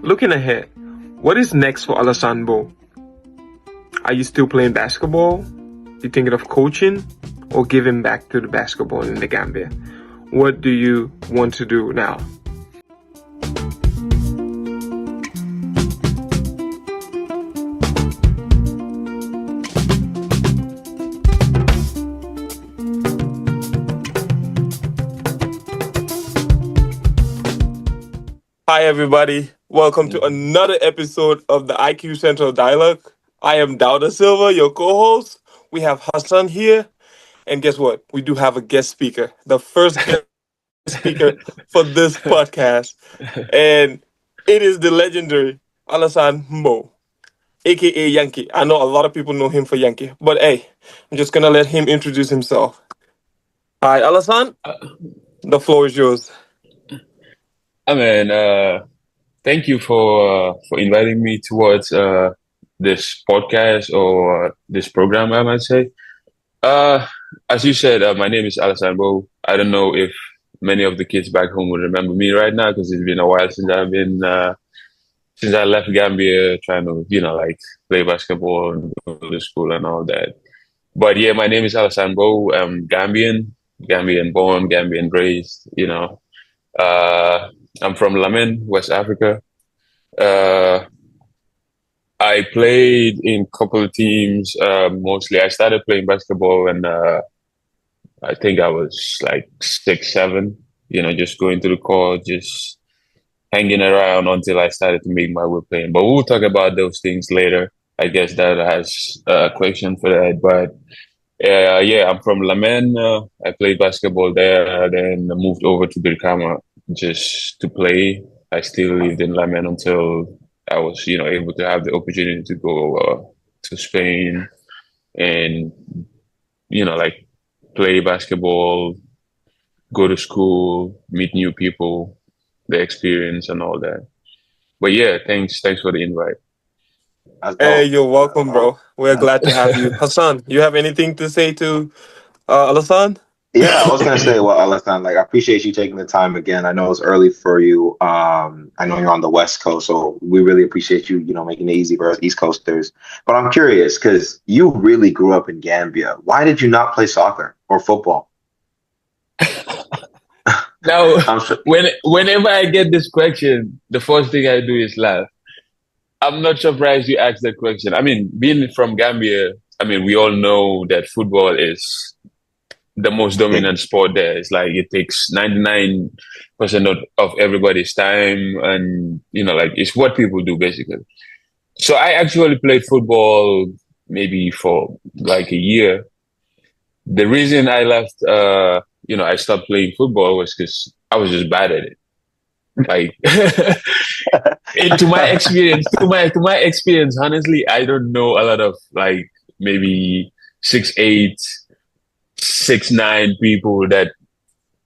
Looking ahead, what is next for Alasan Mbowe? Are you still playing basketball? You thinking of coaching or giving back to the basketball in the Gambia? What do you want to do now? Hi, everybody. Welcome to another episode of the IQ Central Dialogue. I am Dawda Sylva, your co-host. We have Hassan here. And guess what? We do have a guest speaker, the first guest speaker for this podcast. And it is the legendary Alasan Mbowe, aka Yankee. I know a lot of people know him for Yankee, but hey, I'm just going to let him introduce himself. Hi, Alasan. The floor is yours. Thank you for inviting me towards this podcast or this program, I might say. As you said, my name is Alasan Mbowe. I don't know if many of the kids back home would remember me right now because it's been a while since I left Gambia trying to, play basketball and go to school and all that. But yeah, my name is Alasan Mbowe. I'm Gambian born, Gambian raised, I'm from Lamin, West Africa. I played in a couple of teams. Mostly, I started playing basketball when I think I was like 6, 7. Just going to the court, just hanging around until I started to make my way playing. But we'll talk about those things later. I guess that has a question for that. But yeah, I'm from Lamin. I played basketball there, then moved over to Brikama just to play. I still lived in Lamin until I was, able to have the opportunity to go to Spain and, play basketball, go to school, meet new people, the experience and all that. But yeah, thanks for the invite. Hey, you're welcome, bro. We're glad to have you. Hassan, you have anything to say to Alasan? Yeah, I was gonna say, well, Alasan, I appreciate you taking the time again. I know it's early for you. I know you're on the West Coast, so we really appreciate you, making it easy for us East Coasters. But I'm curious because you really grew up in Gambia. Why did you not play soccer or football? Now, whenever I get this question, the first thing I do is laugh. I'm not surprised you asked that question. I mean, being from Gambia, we all know that football is the most dominant sport there. It's like it takes 99% of everybody's time, and it's what people do basically. So I actually played football maybe for like a year. The reason I left, I stopped playing football was because I was just bad at it. Like, to my experience, honestly, I don't know a lot of maybe 6'8", 6'9" people that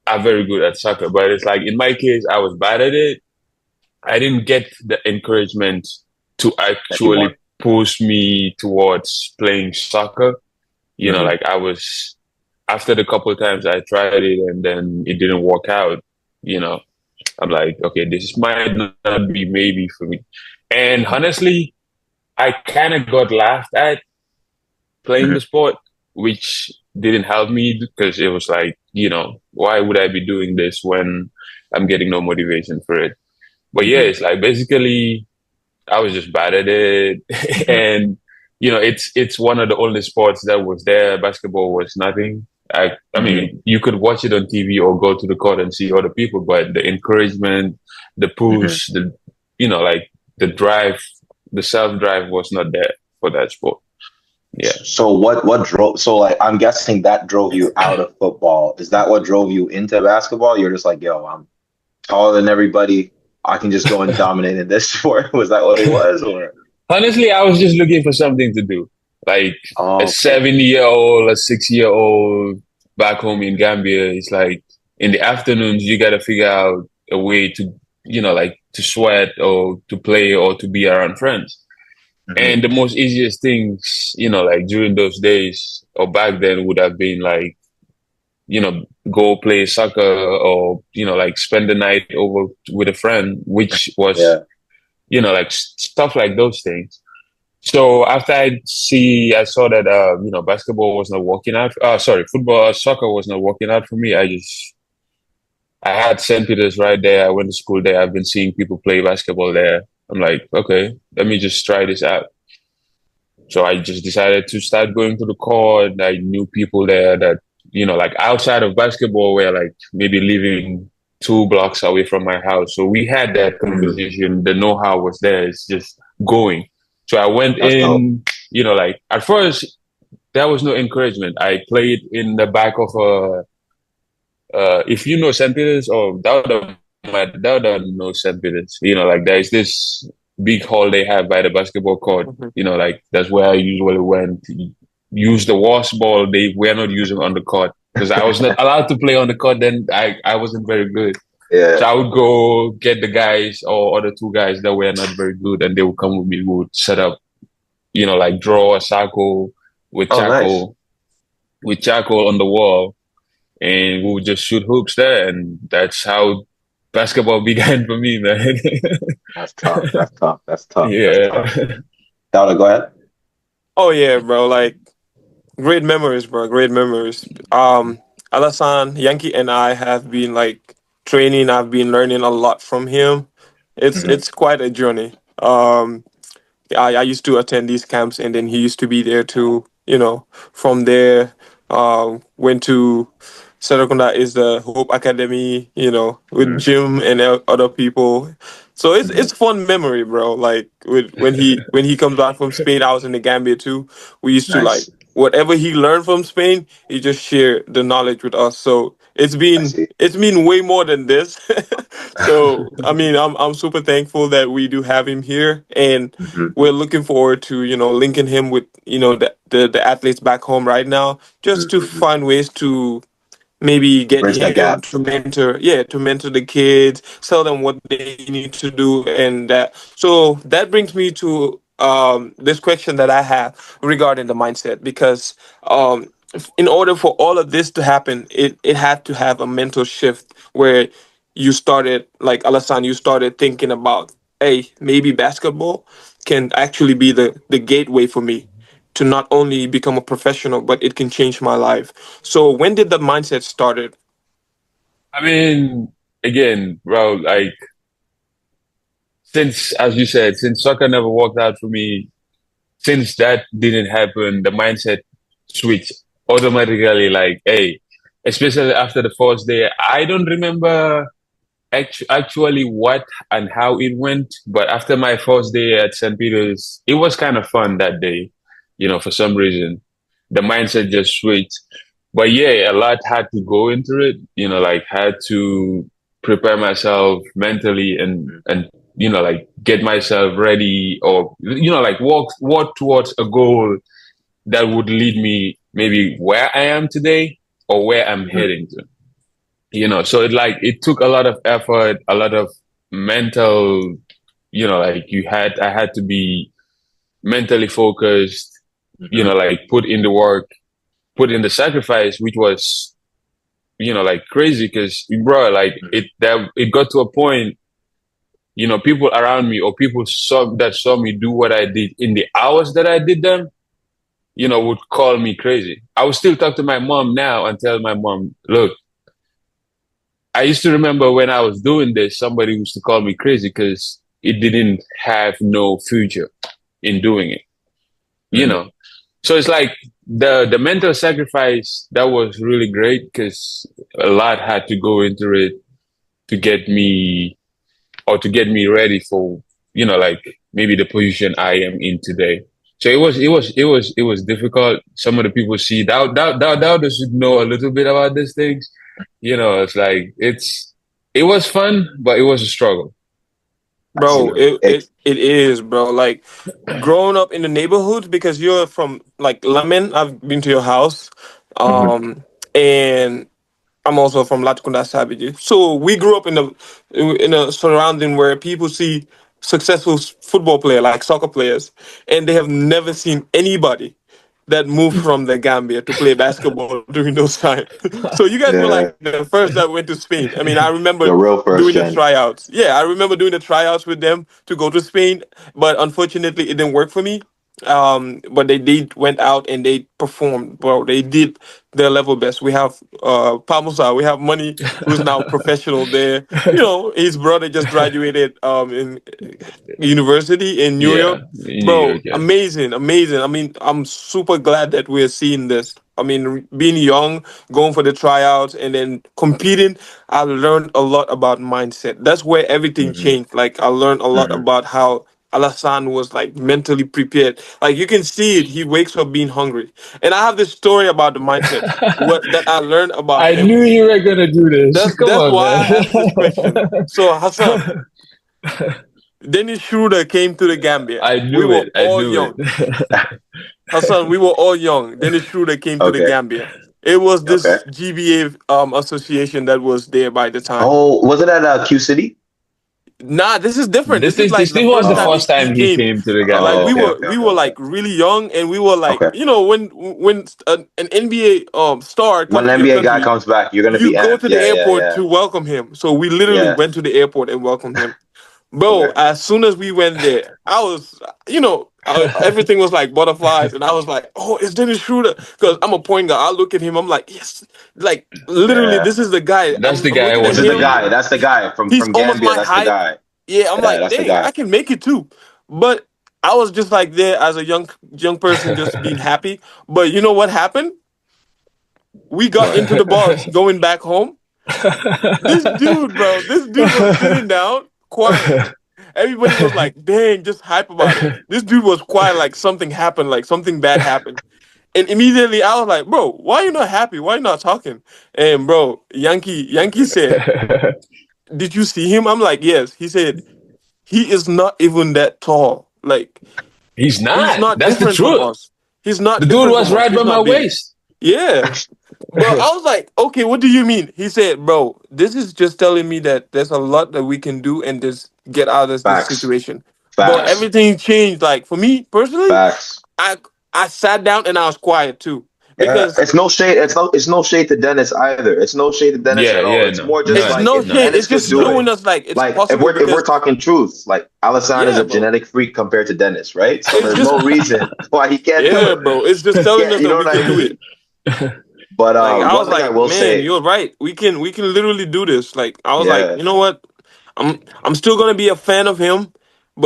are very good at soccer. But it's like in my case, I was bad at it. I didn't get the encouragement to actually push me towards playing soccer. I was, after the couple of times I tried it and then it didn't work out, I'm like, okay, this might not be maybe for me. And honestly, I kind of got laughed at playing the sport, which didn't help me because it was like, why would I be doing this when I'm getting no motivation for it? But yeah, it's like basically I was just bad at it. And, it's one of the only sports that was there. Basketball was nothing. I mean, you could watch it on TV or go to the court and see other people, but the encouragement, the push, the drive, the self-drive was not there for that sport. Yeah. So what drove, I'm guessing that drove you out of football. Is that what drove you into basketball? You're just like, yo, I'm taller than everybody. I can just go and dominate in this sport. Was that what it was? Or honestly, I was just looking for something to do. Like a 7-year-old, a 6-year-old back home in Gambia, it's like in the afternoons, you got to figure out a way to, to sweat or to play or to be around friends. And the most easiest things, during those days or back then would have been like, go play soccer or, spend the night over with a friend, which was like stuff like those things. So after I saw that basketball was not working out. Sorry, football, soccer was not working out for me. I had St. Peter's right there. I went to school there. I've been seeing people play basketball there. I'm like, okay, let me just try this out. So I just decided to start going to the court. I knew people there that, like outside of basketball were like maybe living 2 blocks away from my house. So we had that conversation. The know-how was there. It's just going. So I went That's dope. in, like at first there was no encouragement. I played in the back of if you know St. Peter's or Dawda knows St. Peter's, like there's this big hall they have by the basketball court, Mhm. like that's where I usually went to use the wash ball they were not using on the court because I was not allowed to play on the court then. I wasn't very good. Yeah. So I would go get the guys or other 2 guys that were not very good and they would come with me. We would set up, like draw a circle with Oh, nice. charcoal on the wall and we would just shoot hoops there, and that's how basketball began for me, man. That's tough. That's tough. That's tough. That's tough. Yeah. Dawda, go ahead. Oh yeah, bro. Like great memories, bro. Great memories. Alasan, Yankee, and I have been like training. I've been learning a lot from him. It's quite a journey. I used to attend these camps, and then he used to be there too. From there, went to Serrekunda is the Hope Academy. With Jim and other people. So it's fun memory, bro. Like when he comes back from Spain, I was in the Gambia too. We used to like Nice. whatever he learned from Spain, he just shared the knowledge with us. So it's I been see. it's been way more than this. So I mean, I'm super thankful that we do have him here, and we're looking forward to linking him with the athletes back home right now, just to find ways to maybe get Bridge that him gap. to mentor the kids, tell them what they need to do, and that. So that brings me to this question that I have regarding the mindset, because in order for all of this to happen, it had to have a mental shift where you started, like Alassane, you started thinking about, hey, maybe basketball can actually be the gateway for me to not only become a professional, but it can change my life. So when did the mindset started? I mean, again, bro, like since, as you said, since soccer never worked out for me, since that didn't happen, the mindset switched automatically. Like, hey, especially after the first day, I don't remember actually what and how it went. But after my first day at St. Peter's, it was kind of fun that day. For some reason, the mindset just switched. But yeah, a lot had to go into it. Like had to prepare myself mentally and like get myself ready or like walk towards a goal that would lead me maybe where I am today or where I'm heading to. So it took a lot of effort, a lot of mental, like I had to be mentally focused, like put in the work, put in the sacrifice, which was, like crazy because bro, like it got to a point, people around me or people saw me do what I did in the hours that I did them, would call me crazy. I would still talk to my mom now and tell my mom, look, I used to remember when I was doing this, somebody used to call me crazy because it didn't have no future in doing it, you know? So it's like the mental sacrifice that was really great because a lot had to go into it to get me ready for, like maybe the position I am in today. So it was difficult. Some of the people see that should know a little bit about these things. It's like it was fun, but it was a struggle. I see. Bro, it is, bro. Like growing up in the neighborhood, because you're from like Lamin, I've been to your house. And I'm also from Latkunda Sabiji. So we grew up in a surrounding where people see successful football player, like soccer players, and they have never seen anybody that moved from the Gambia to play basketball during those times. So you guys were Yeah, like the first that went to Spain. I mean, I remember the real first doing the gen. tryouts. Yeah, I remember doing the tryouts with them to go to Spain, but unfortunately, it didn't work for me. But they did went out and they performed, bro. They did their level best. We have Pamusa, we have Money, who's now professional there. You know, his brother just graduated in university in New Yeah, York. in New York, Bro, yeah. amazing, amazing. I mean, I'm super glad that we're seeing this. I mean, being young, going for the tryouts, and then competing, I learned a lot about mindset. That's where everything Hmm. changed. Like, I learned a lot Hmm. about how Alasan was like mentally prepared. Like, you can see it. He wakes up being hungry. And I have this story about the mindset what that I learned about I him. knew you were gonna do this. Come That's on, why man. I asked this question. So, Hassan, Dennis Schroeder came to the Gambia. I We knew were it. I all knew it. young. Hassan, we were all young. Dennis Schroeder came to the Okay. Gambia. It was Okay. this GBA association that was there by the time. Oh, was it at Q City? Nah, this is different. This This is this like this the this was first the time Oh. first he time he came. came to the Like Gambia. Oh, we okay, were okay, we okay, were okay. like really young, and we were like, Okay. you know, when an NBA star When comes an to your NBA guy country, comes back, you're gonna you be go amped. to the Yeah, yeah, airport yeah, to welcome him. So we literally yeah. went to the airport and welcomed him. Bro, Okay. as soon as we went there, I was, everything was like butterflies, and I was like, "Oh, it's Dennis Schroeder," because I'm a point guard. I look at him, I'm like, "Yes," like literally, Yeah. this is the guy. That's the I'm guy I looking at This want to is the him. be. guy. That's the guy He's from almost Gambia. my That's the height. guy. Yeah, I'm Yeah, like, that's the dang, I guy. can make it too. But I was just like there as a young person, just being happy. But you know what happened? We got What? into the bus going back home. This dude was sitting down, quiet. Everybody was like, dang, just hype about it. This dude was quiet, like something happened, like something bad happened. And immediately I was like, bro, why you not happy? Why you not talking? And bro, Yankee said, did you see him? I'm like, yes. He said, he is not even that tall. Like, He's he's not. not That's the different from truth. us. He's The not dude different was from us. right by He's my not big. waist. Yeah. But I was like, okay, what do you mean? He said, bro, this is just telling me that there's a lot that we can do and just get out of this Facts. situation. But Facts. everything changed. Like for me personally, Facts. I I sat down and I was quiet too. Yeah, Because it's no shade. It's no shade to Dennis either. It's no shade to Dennis Yeah, at all. yeah, It's no, more just it's none, like no if none, shade. It's Dennis could just do none. it, showing us like it's like if possible we're because talking truth, like Alasan is yeah, a bro. genetic freak compared to Dennis, right? So It's there's just no reason why he can't do yeah, it. bro. It's just He telling can't. us You that know we what I can do it. mean? But Like I was one thing I like, will man, say, you're right. We can literally do this. Like I was like, yeah, you know what? I'm still gonna be a fan of him,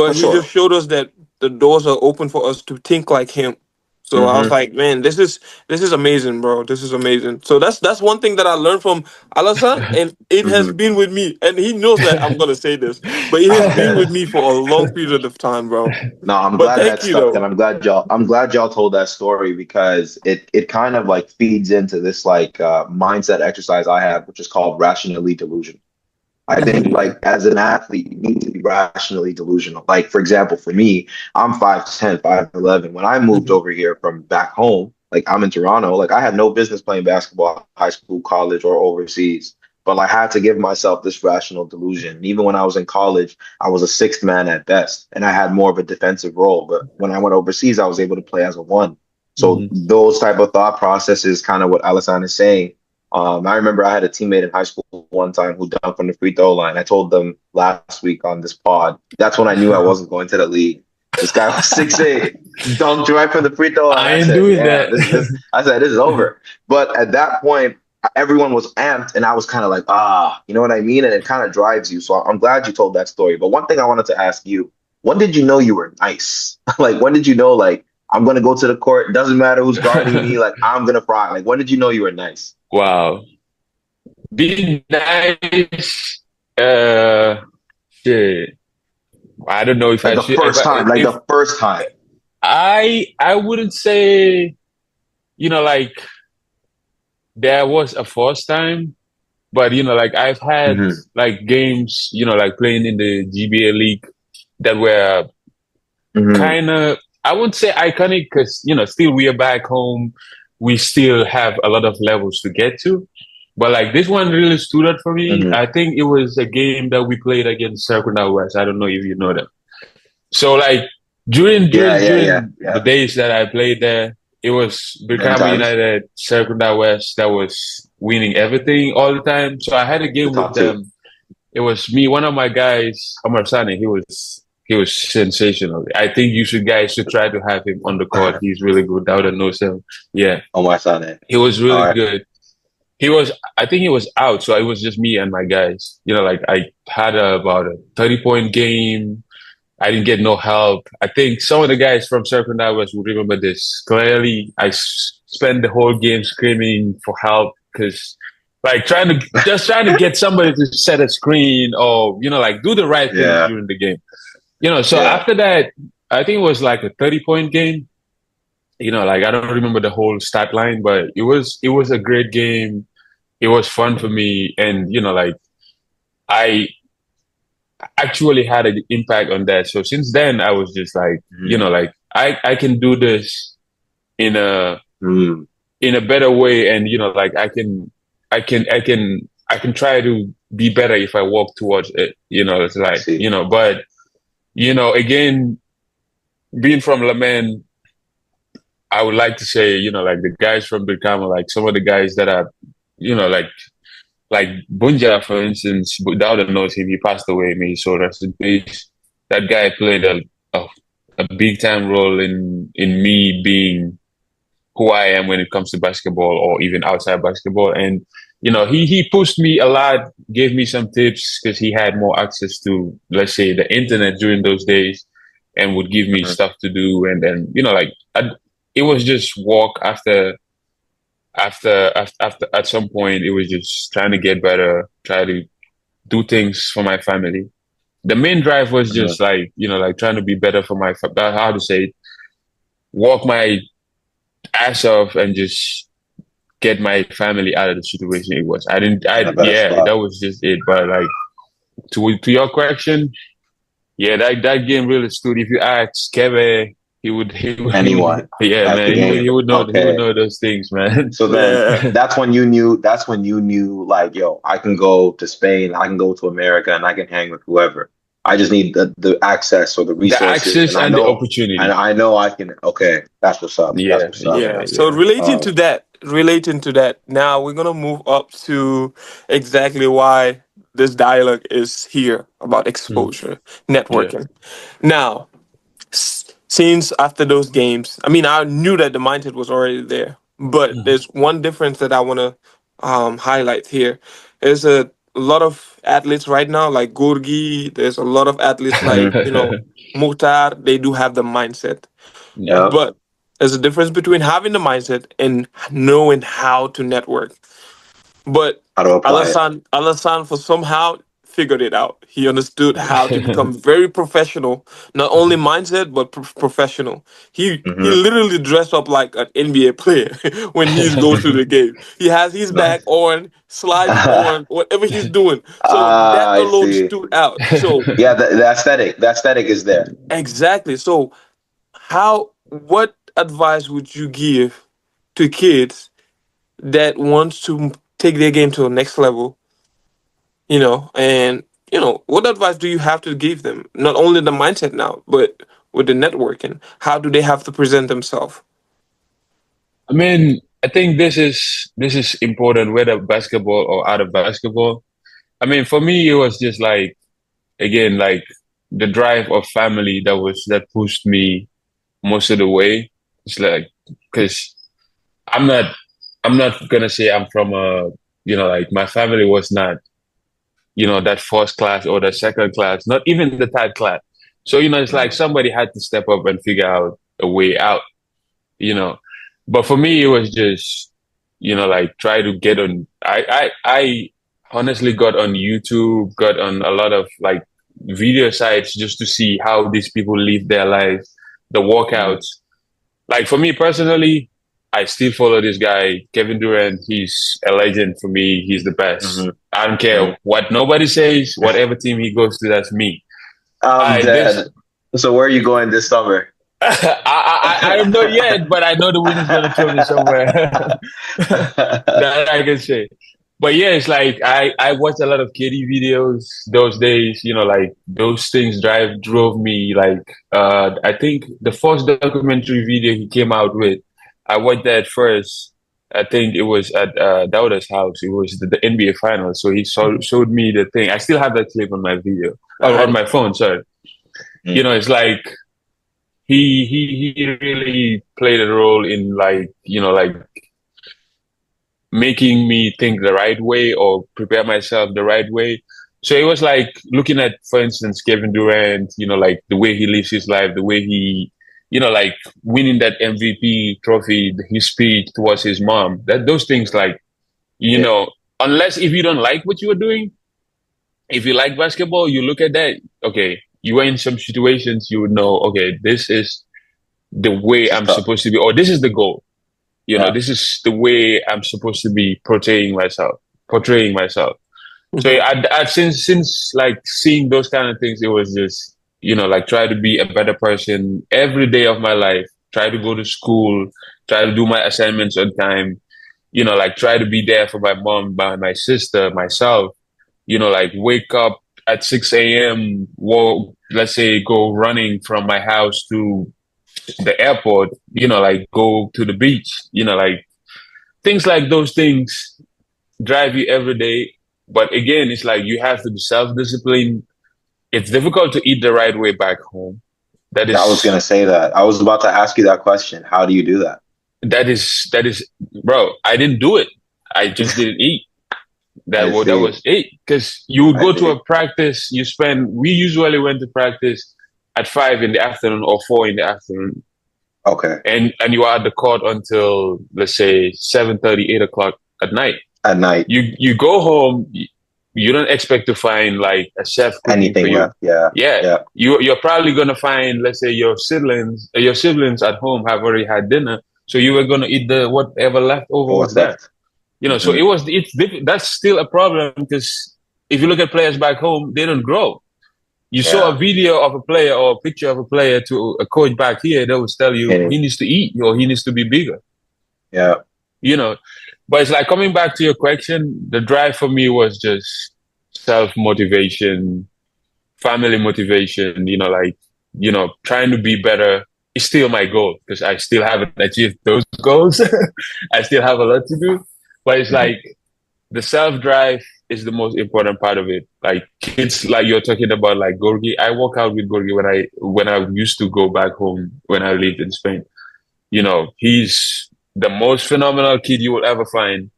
for but he just sure. showed us that the doors are open for us to think like him. So I was Hmm. like, man, this is amazing, bro. This is amazing. So that's one thing that I learned from Alasan, and it has Hmm. been with me. And he knows that I'm gonna say this, but it has been with me for a long period of time, bro. No, I'm But glad thank that you stuck, and though. I'm glad y'all told that story because it kind of like feeds into this like mindset exercise I have, which is called rationally delusional. I think Hmm. like as an athlete, you need to be rationally delusional. Like for example, for me, I'm 5'10", 5'11". When I moved Hmm. over here from back home, like I'm in Toronto, like I had no business playing basketball, high school, college, or overseas. But like, I had to give myself this rational delusion. And even when I was in college, I was a sixth man at best, and I had more of a defensive role. But when I went overseas, I was able to play as a one. So Mhm. those type of thought processes, kind of what Alasan is saying. I remember I had a teammate in high school one time who dunked from the free throw line. I told them last week on this pod. That's when I knew I wasn't going to the league. This guy was 6'8", dunked right from the free throw line. I I ain't said, doing "Damn, that. this is this." I said, "This is over." But at that point, everyone was amped, and I was kind of like, you know what I mean? And it kind of drives you. So I'm glad you told that story. But one thing I wanted to ask you: when did you know you were nice? Like, when did you know, like, I'm gonna go to the court? Doesn't matter who's guarding me. Like, I'm gonna fry. Like, when did you know you were nice? Wow. Be nice. Shit. I don't know if Like I the should. first time, like If the first time. I wouldn't say, like there was a first time, but like I've had Hmm. like games, like playing in the GBA league that were Hmm. kind of, I wouldn't say iconic because, still we are back home. We still have a lot of levels to get to. But like this one really stood out for me. Hmm. I think it was a game that we played against Serrekunda West. I don't know if you know them. So like during Yeah, during yeah, yeah, during the yeah. days that I played there, it was Many Brikama times. United, Serrekunda West that was winning everything all the time. So I had a The game with top two. them. It was me, one of my guys, Amar Sane. He was sensational. I think you should try to have him on the court. He's really good. Dawda knows him. Yeah, On my Sunday. he was All really right. good. I think he was out, so it was just me and my guys. Like I had about a 30-point game. I didn't get no help. I think some of the guys from Serrekunda West will remember this clearly. I spent the whole game screaming for help because, like, trying to get somebody to set a screen or like do the right things Yeah. during the game. So Yeah. after that, I think it was like a 30-point game. Like I don't remember the whole stat line, but it was a great game. It was fun for me, and like I actually had an impact on that. So since then, I was just like, like I can do this in a Mm. in a better way, and like I can try to be better if I walk towards it. It's I like see. but again, being from Laman, I would like to say, like the guys from Brikama, like some of the guys that are, like Bunja, for instance, Dawda knows him. He passed away, may so rest in peace. That guy played a big time role in me being who I am when it comes to basketball or even outside basketball. And he pushed me a lot, gave me some tips because he had more access to, let's say, the internet during those days, and would give me Mhm. stuff to do. And then it was just walk after at some point it was just trying to get better, try to do things for my family. The main drive was Mhm. just like like trying to be better for my how to say it, walk my ass off and just get my family out of the situation it was. I didn't In a I better Yeah, spot. that was just it. But like to your question, yeah, that game really stood. If you ask Kevin, Anyone yeah, at the man, game. he would Okay. know those things, man. So then Yeah. that's when you knew like, yo, I can go to Spain, I can go to America and I can hang with whoever. I just need the access or the The resources. access And I and the know opportunity. I can, okay, that's what's up. That's Yeah, what's up. Yeah. So relating to that, now we're gonna move up to exactly why this dialogue is here about Mm, exposure, yeah. networking. Now, since after those games, I mean, I knew that the mindset was already there, but Mhm. there's one difference that I want to highlight here. There's a lot of athletes right now, like Gurgi. There's a lot of athletes like Mhm. Muhtar. They do have the mindset, Yeah. Yep. but there's a difference between having the mindset and knowing how to network. But How to apply it. Alasan for somehow figured it out. He understood how to become very professional, not only mindset but professional. He Hmm. literally dressed up like an NBA player when he goes to the game. He has his bag Nice. on, slides on, whatever he's doing. So that I alone see. stood out. So Yeah, the aesthetic is there. exactly. So what advice would you give to kids that wants to take their game to the next level, and what advice do you have to give them? Not only the mindset now, but with the networking, how do they have to present themselves? I mean, I think this is important, whether basketball or out of basketball. I mean, for me, it was just like again, like the drive of family that pushed me most of the way. It's like because I'm not I'm not gonna say I'm from like my family was not that first class or the second class, not even the third class. So it's like Mhm. somebody had to step up and figure out a way out. you know. But for me, it was just, like try to get on. I honestly got on YouTube, got on a lot of like video sites just to see how these people live their lives, the Mhm. workouts. Like for me personally, I still follow this guy, Kevin Durant. He's a legend for me. He's the best. Mhm. I don't Mhm. care what nobody says, whatever team he goes to, that's me. I'm I this dead. So where are you going this summer? I don't know yet, but I know the wind is gonna throw me somewhere. That I can say. But yeah, it's like I watched a lot of KD videos those days. Like those things drove me. Like I think the first documentary video he came out with, I watched that first. I think it was at Dawda's house. It was the NBA finals. So he showed me the thing. I still have that clip on my video, on Nice. my phone. Sorry. Mm. It's like he really played a role in like like making me think the right way or prepare myself the right way. So it was like looking at, for instance, Kevin Durant, like the way he lives his life, the way he, like winning that MVP trophy, his speech towards his mom, that those things like, Yeah. unless if you don't like what you are doing, if you like basketball, you look at that, okay, you are in some situations, you would know, okay, this is the way This is I'm tough. supposed to be, or this is the goal. Yeah. This is the way I'm supposed to be portraying myself. So I since like seeing those kind of things, it was just like try to be a better person every day of my life. Try to go to school. Try to do my assignments on time. Like try to be there for my mom, my sister, myself. Like wake up at 6 a.m. Walk, let's say, go running from my house to the airport. Like go to the beach. Like things like those things drive you every day. But again, it's like you have to be self-disciplined. It's difficult to eat the right way back home. That I was is gonna say that. I was about to ask you that question. How do you do that? that is bro, I didn't do it. I just didn't eat. I That see. was it. Because you would I go to see. a practice, we usually went to practice at 5 in the afternoon or 4 in the afternoon. Okay. And you are at the court until let's say 7:30, 8 o'clock at night. At night, You go home, you don't expect to find like a chef cooking for anything you. left? Yeah. Yeah, Yeah. you're probably gonna find, let's say, your siblings at home have already had dinner, so you were gonna eat the whatever leftover Or was what's there. left? So Hmm. that's still a problem because if you look at players back home, they don't grow. You show a Yeah. video of a player or a picture of a player to a coach back here, they will tell you Any. he needs to eat or he needs to be bigger. Yeah. you know. But it's like coming back to your question, the drive for me was just self motivation, family motivation, like, trying to be better is still my goal because I still haven't achieved those goals. I still have a lot to do. But it's Hmm. like the self drive is the most important part of it. Like kids, like you're talking about, like Gorgi. I walk out with Gorgi when I used to go back home when I lived in Spain. He's the most phenomenal kid you will ever find,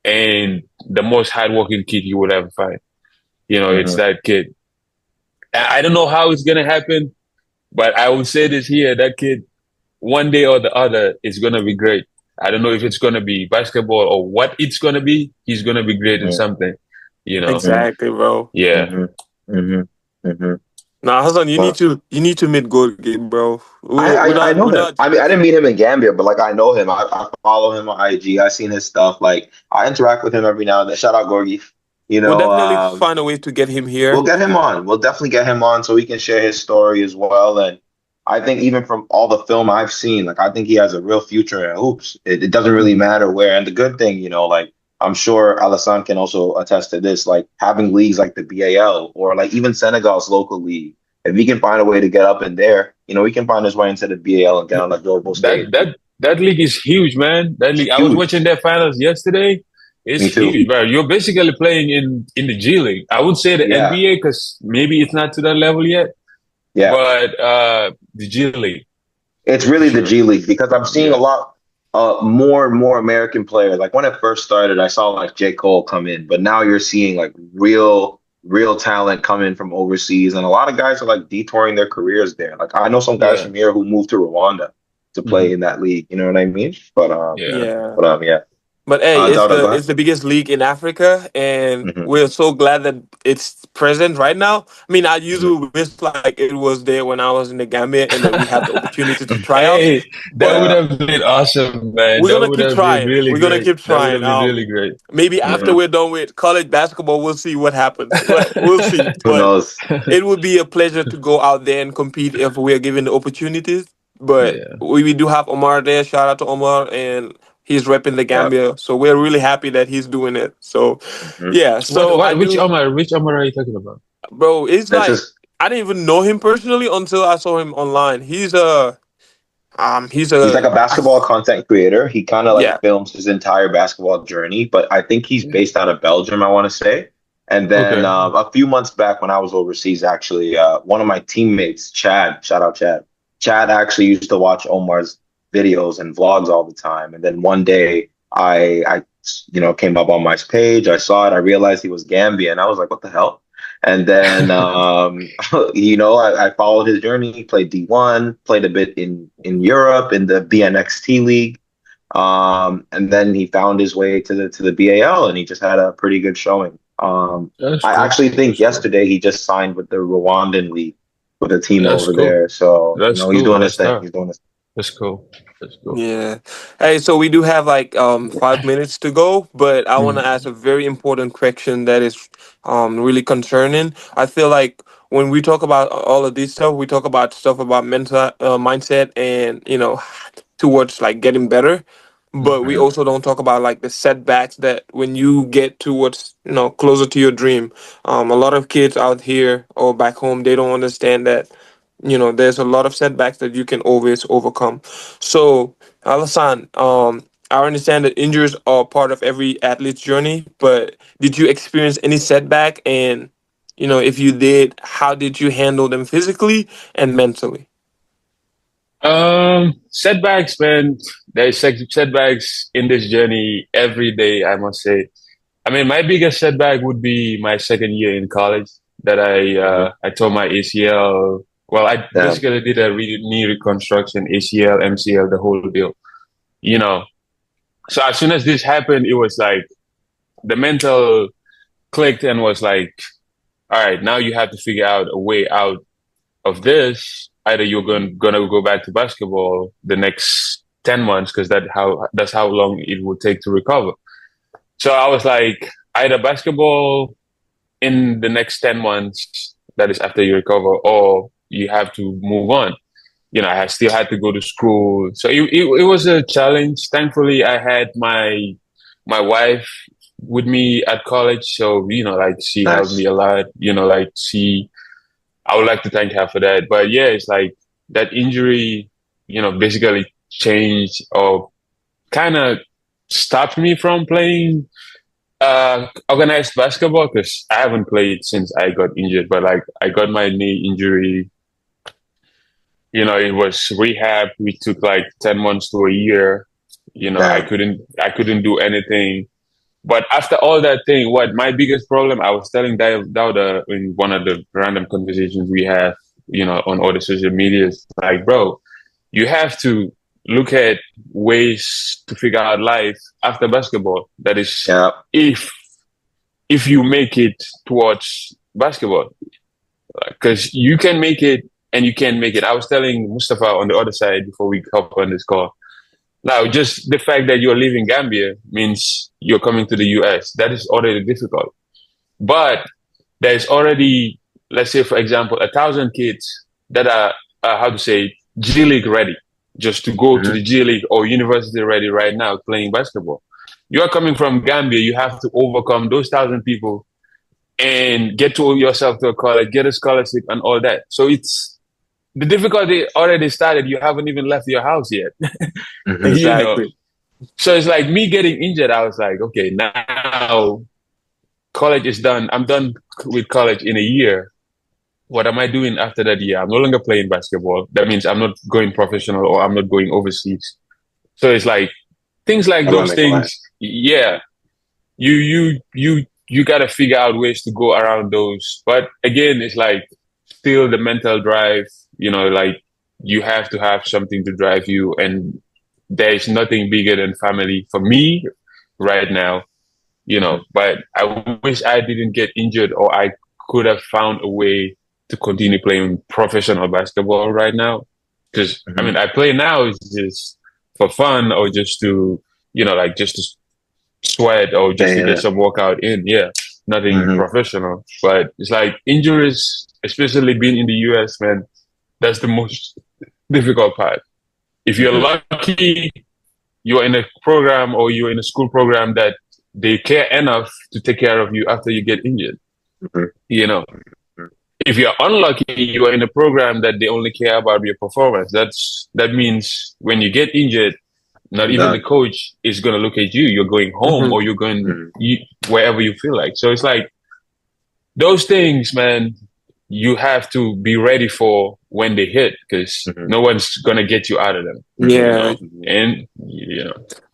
and the most hardworking kid you will ever find. It's Hmm. that kid. I don't know how it's gonna happen, but I would say this here: that kid, one day or the other, is gonna be great. I don't know if it's gonna be basketball or what it's gonna be. He's gonna be great in something. You know. Hmm. Exactly, bro. Yeah. Hmm. Hmm. Hmm. Now, Hassan, you need Well, to meet Gorgie, bro. I, We're I not know we're him. not. I mean, I didn't meet him in Gambia, but like I know him. I follow him on IG. I seen his stuff. Like I interact with him every now and then. Shout out Gorgie. You We'll know, definitely find a way to get him we'll here. get him on. We'll definitely get him on so he can share his story as well. And I think even from all the film I've seen, like I think he has a real future in hoops. It doesn't really matter where. And the good thing, like I'm sure Alasan can also attest to this, like having leagues like the BAL or like even Senegal's local league. If he can find a way to get up in there, he can find his way into the BAL and get on the global That stage. that that league is huge, man. That It's league. I was huge. watching their finals yesterday. It's Me too. huge, bro. You're basically playing in the G League. I would say the Yeah. NBA because maybe it's not to that level yet, Yeah. but the G League It's for really the sure. G League because I'm seeing a Yeah, lot more and more American players. Like when it first started, I saw like J. Cole come in, but now you're seeing like real talent come in from overseas, and a lot of guys are like detouring their careers there. Like I know some guys yeah, from here who moved to Rwanda to play hmm, in that league. You know what I mean? But yeah. Yeah. yeah. But hey, Dawda, go ahead. it's the biggest league in Africa, and Hmm. we're so glad that it's present right now. I mean, I Hmm. usually wish like it was there when I was in the Gambia, and then we have the opportunity to try out. Hey, that But would Yeah. have been awesome, man. we're That gonna would keep have been trying. really We're gonna great. keep That would have trying. been really great. Maybe after Hmm. we're done with college basketball, we'll see what happens. Well, we'll see. Who But knows? it would be a pleasure to go out there and compete if we're given the opportunities. But Yeah. we do have Omar there. Shout out to Omar, and he's repping the Yeah. Gambia. So we're really happy that he's doing it. So Hmm. yeah. What? So I What? Which do, Omar? Which Omar are you talking about? bro. It's That's like just I didn't even know him personally until I saw him online. He's He's like a a basketball content creator. He kind of yeah. like films his entire basketball journey, but I think he's based out of Belgium, I want to say. And then Okay. a few months back when I was overseas, actually, one of my teammates, Chad, shout out Chad. Chad actually used to watch Omar's videos and vlogs all the time. And then one day I came up on my page, I saw it, I realized he was Gambian. I was like, what the hell? And then, I followed his journey. He played D1, played a bit in Europe in the BNXT league, and then he found his way to the BAL, and he just had a pretty good showing. That's I cool. actually think That's cool. yesterday he just signed with the Rwandan league with a team That's over cool. there. So That's he's cool. doing his That's thing. tough. He's doing his. That's cool. That's cool. Yeah. Hey, so we do have like 5 minutes to go, but I want to Mm. ask a very important question that is really concerning. I feel like when we talk about all of this stuff, we talk about stuff about mental mindset and towards like getting better, but we Mm-hmm. also don't talk about like the setbacks that when you get towards closer to your dream. A lot of kids out here or back home, they don't understand that there's a lot of setbacks that you can always overcome. So, Alasan, I understand that injuries are part of every athlete's journey, but did you experience any setback? And, if you did, how did you handle them physically and mentally? Setbacks, man. There's setbacks in this journey every day, I must say. I mean, my biggest setback would be my second year in college that Mhm. I tore my ACL. Well, I Yeah, basically did a knee reconstruction, ACL, MCL, the whole deal. You know, so as soon as this happened, it was like the mental clicked and was like, all right, now you have to figure out a way out of this. Either you're gonna go back to basketball the next 10 months because that's how long it would take to recover. So I was like, either basketball in the next 10 months, that is after you recover, or you have to move on. I still had to go to school. So it was a challenge. Thankfully, I had my wife with me at college. So, like she helped me nice. a lot, I would like to thank her for that. But yeah, it's like that injury, basically changed or kind of stopped me from playing organized basketball because I haven't played since I got injured. But like I got my knee injury, it was rehab. We took like 10 months to a year. I Damn. couldn't do anything. But after all that thing, what my biggest problem, I was telling Dawda in one of the random conversations we have, on all the social medias, like, bro, you have to look at ways to figure out life after basketball. That is, Yeah. if you make it towards basketball, because you can make it and you can make it. I was telling Mustafa on the other side before we hop on this call. Now, just the fact that you're leaving Gambia means you're coming to the US. That is already difficult. But there's already, let's say, for example, 1,000 kids that are, how to say, G League ready, just to go to Mhm. the G League or university ready right now playing basketball. You are coming from Gambia, you have to overcome those 1,000 people and get to yourself to a college, get a scholarship and all that. So the difficulty already started. You haven't even left your house yet, Mhm. you know. Exactly. So it's like me getting injured. I was like, okay, now college is done. I'm done with college in a year. What am I doing after that year? I'm no longer playing basketball. That means I'm not going professional or I'm not going overseas. So it's like things like I'm gonna those make a life. things. Yeah, you gotta figure out ways to go around those. But again, it's like still the mental drive. Like you have to have something to drive you, and there's nothing bigger than family for me right now. Mhm. But I wish I didn't get injured, or I could have found a way to continue playing professional basketball right now. Because I Mhm. mean, I play now is just for fun or just to, like just to sweat or just to get Yeah. some workout in. Yeah, nothing Mhm. professional. But it's like injuries, especially being in the US, man, that's the most difficult part. If you're Mhm. lucky, you're in a program or you're in a school program that they care enough to take care of you after you get injured. Mhm. You know, if you're unlucky, you are in a program that they only care about your performance. That means when you get injured, not even the Done. coach is gonna look at you. You're going home, or you're going wherever you feel like. So it's like those things, man. You have to be ready for when they hit, because no one's gonna get you out of them. Yeah. And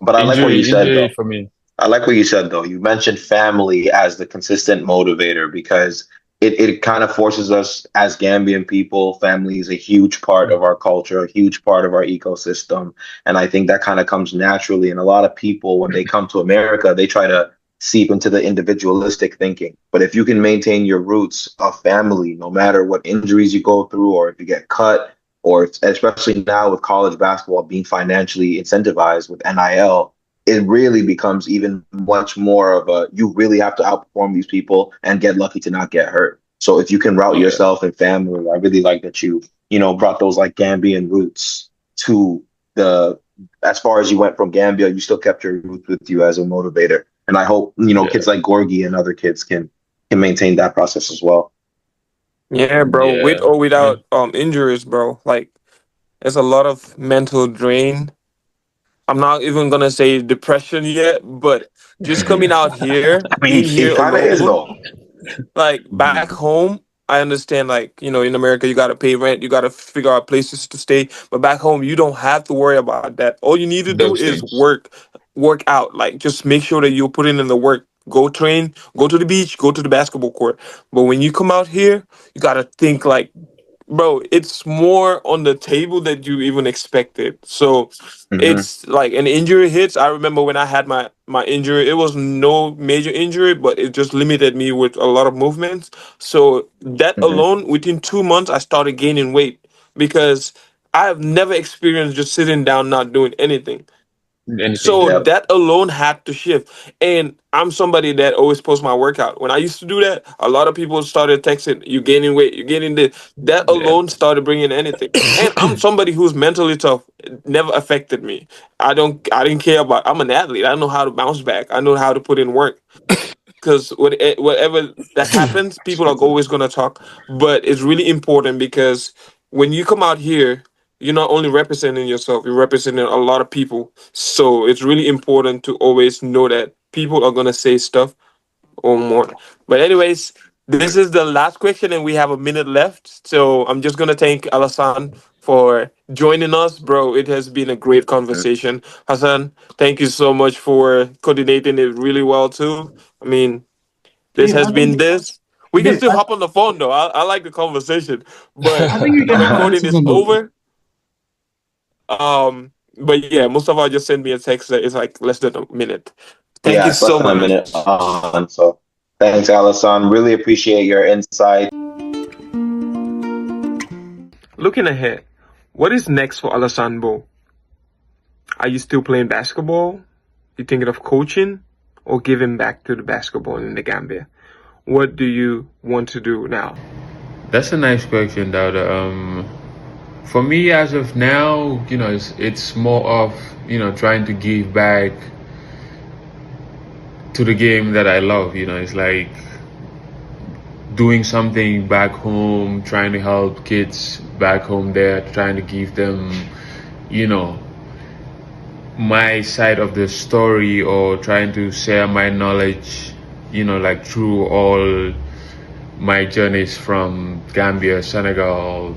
But I like what you said, injury though. for me. I like what you said, though. You mentioned family as the consistent motivator because it kind of forces us as Gambian people. Family is a huge part of our culture, a huge part of our ecosystem. And I think that kind of comes naturally. And a lot of people, when they come to America, they try to seep into the individualistic thinking. But if you can maintain your roots of family, no matter what injuries you go through, or if you get cut, or especially now with college basketball being financially incentivized with NIL, it really becomes even much more of a, you really have to outperform these people and get lucky to not get hurt. So if you can route yourself and family, I really like that you brought those like Gambian roots to as far as you went from Gambia, you still kept your roots with you as a motivator. And I hope, kids like Gorgie and other kids can maintain that process as well. Yeah, bro. With or without injuries, bro. Like, there's a lot of mental drain. I'm not even gonna say depression yet, but just coming out here, I mean, being he here kind of is, alone, though. like back home, I understand, like, in America, you gotta pay rent, you gotta figure out places to stay. But back home, you don't have to worry about that. All you need to do Those is things. work out. Like, just make sure that you're putting in the work. Go train, go to the beach, go to the basketball court. But when you come out here, you gotta think like, bro, it's more on the table than you even expected. So it's like an injury hits. I remember when I had my injury, it was no major injury, but it just limited me with a lot of movements. So that alone, within 2 months, I started gaining weight because I have never experienced just sitting down not doing anything. Anything. So Yep. that alone had to shift. And I'm somebody that always posts my workout. When I used to do that, a lot of people started texting, you gaining weight, you gaining this. That Yeah. alone started bringing anything. And I'm somebody who's mentally tough. It never affected me. I didn't care about, I'm an athlete. I know how to bounce back. I know how to put in work. Because whatever that happens, people are always going to talk. But it's really important because when you come out here, you're not only representing yourself, you're representing a lot of people. So it's really important to always know that people are going to say stuff or more. But anyways, this is the last question and we have a minute left. So I'm just going to thank Alasan for joining us, bro. It has been a great conversation. Hassan, thank you so much for coordinating it really well too. I mean, this Yeah, has been this. We can still hop on the phone though. I like the conversation, but I think you the get more recording answers is on the. over. But yeah, Mustafa just sent me a text that is like less than a minute. Thank Yeah, you it's less so than a much. minute on. So thanks, Alasan. Really appreciate your insight. Looking ahead, what is next for Alasan Mbowe? Are you still playing basketball? You thinking of coaching or giving back to the basketball in the Gambia? What do you want to do now? That's a nice question, Dawda. For me, as of now, it's more of trying to give back to the game that I love. It's like doing something back home, trying to help kids back home there, trying to give them, my side of the story, or trying to share my knowledge, like through all my journeys from Gambia, Senegal,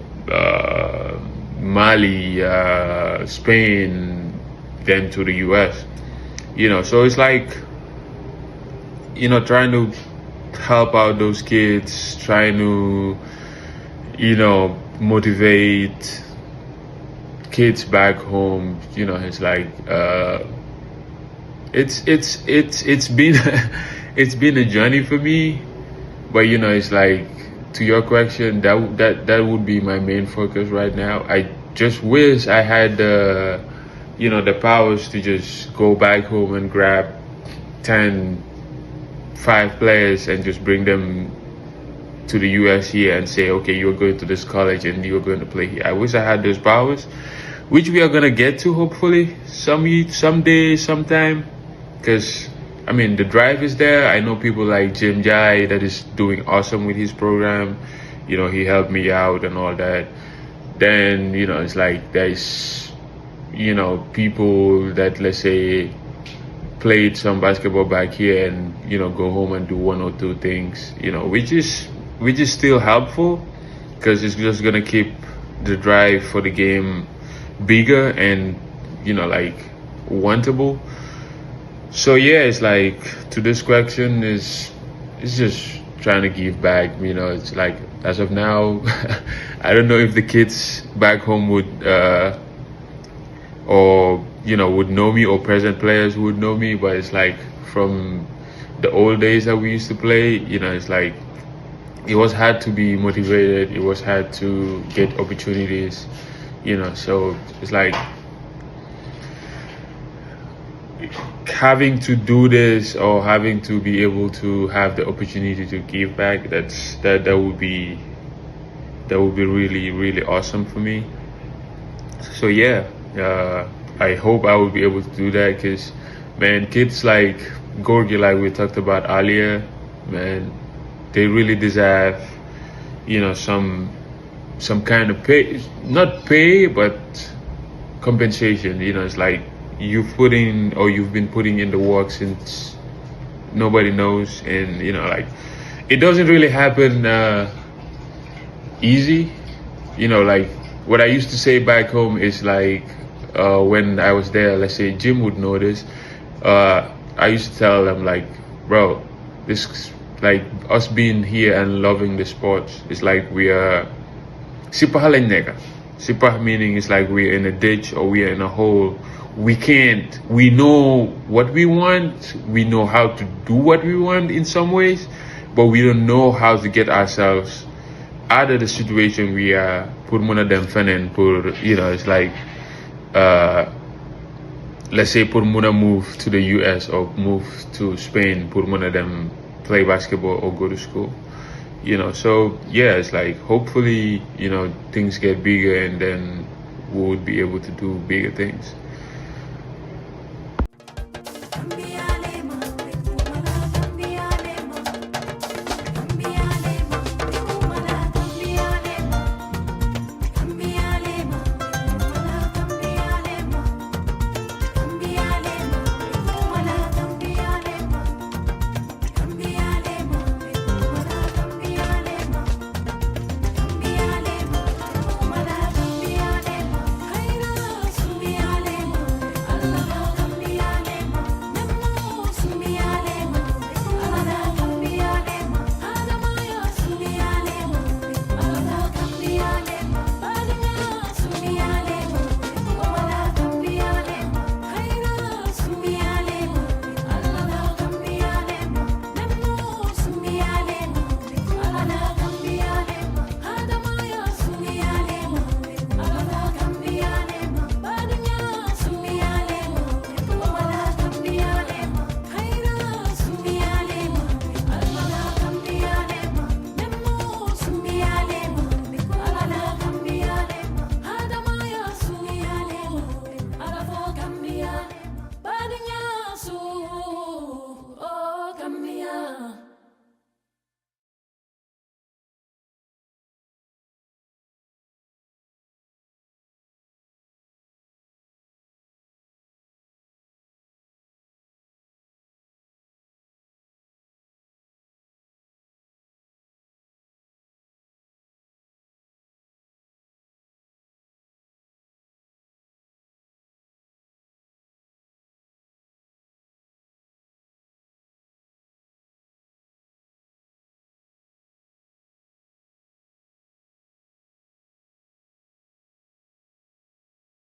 Mali, Spain, then to the US. So it's like, trying to help out those kids, trying to, motivate kids back home. It's like it's been it's been a journey for me, but it's like, to your question, that would be my main focus right now. I just wish I had the powers to just go back home and grab 5 players and just bring them to the US here and say, okay, you're going to this college and you're going to play here. I wish I had those powers, which we are gonna get to hopefully someday, sometime. Because the drive is there. I know people like Jim Jai that is doing awesome with his program. he helped me out and all that. Then, it's like there's, people that, let's say, played some basketball back here and, go home and do one or two things, which is still helpful because it's just going to keep the drive for the game bigger and, like wantable. So yeah, it's like to this question it's just trying to give back. It's like as of now, I don't know if the kids back home would or would know me, or present players would know me, but it's like from the old days that we used to play, it's like it was hard to be motivated, it was hard to get opportunities, so it's like having to do this or having to be able to have the opportunity to give back, that would be really, really awesome for me. So yeah, I hope I will be able to do that because, man, kids like Gorgie, like we talked about earlier, man, they really deserve, some kind of pay, not pay, but compensation. It's like you've been putting in the work since nobody knows, and like it doesn't really happen easy. Like what I used to say back home is like when I was there, let's say Jim would know this, I used to tell them like, bro, this like us being here and loving the sports, it's like we are sipah lañ nekk. Sipah meaning it's like we're in a ditch or we're in a hole. We know what we want, we know how to do what we want in some ways, but we don't know how to get ourselves out of the situation we are. Pour mun a dem feneen pour, it's like let's say pour mun a move to the US or move to Spain, pour mun a dem play basketball or go to school. So yeah, it's like hopefully things get bigger and then we would be able to do bigger things.